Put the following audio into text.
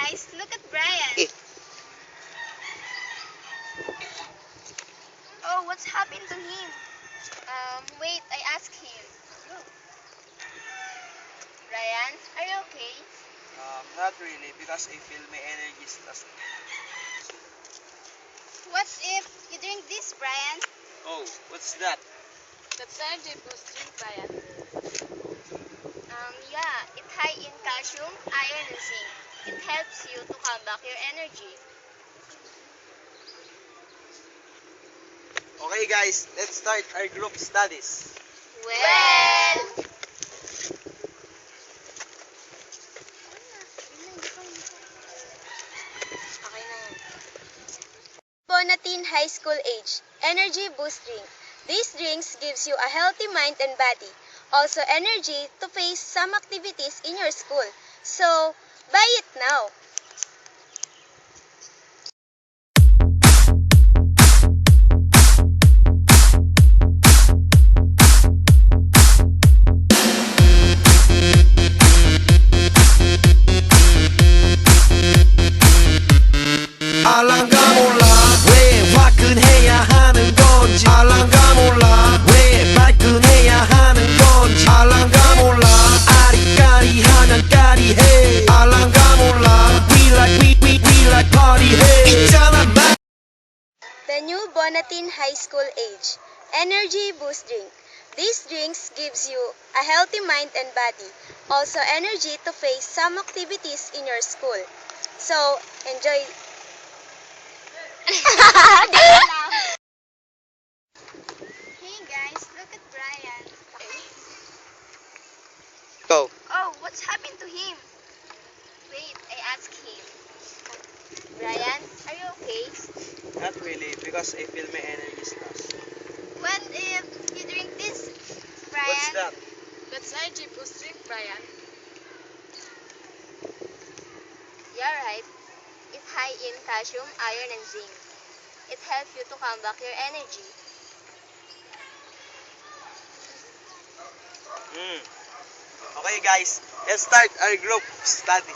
guys, look at Brian. Eh. Oh, what's happened to him? Wait, I asked him. Brian, are you okay? Not really, because I feel my energy is lost. What if you drink this, Brian? Oh, what's that? That's energy boost drink, Brian. Yeah, it's high in calcium, iron, and zinc. It helps you to come back your energy. Okay guys, let's start our group studies. Well, okay na yan. Bonatin High School Age Energy Boost Drink. These drinks gives you a healthy mind and body. Also energy to face some activities in your school. So, buy it now. 알랑가 몰라 왜 화끈해야 하는 건지 알랑가 몰라 왜 발끈해야 하는 건지 알랑가 몰라 아리까리하면 까리해 알랑가 몰라 we like party 해 있잖아 마 The new Bonatin High School Age Energy Boost Drink. These drinks gives you a healthy mind and body. Also energy to face some activities in your school. So, enjoy. Hey guys, look at Brian. Go. Oh, what's happened to him? Wait, I asked him. Brian, are you okay? Not really, because I feel my energy is lost. What if you drink this, Brian? What's that? That's energy boost drink, Brian. You're right. It's high in calcium, iron, and zinc. It helps you to come back your energy. Okay guys, let's start our group study.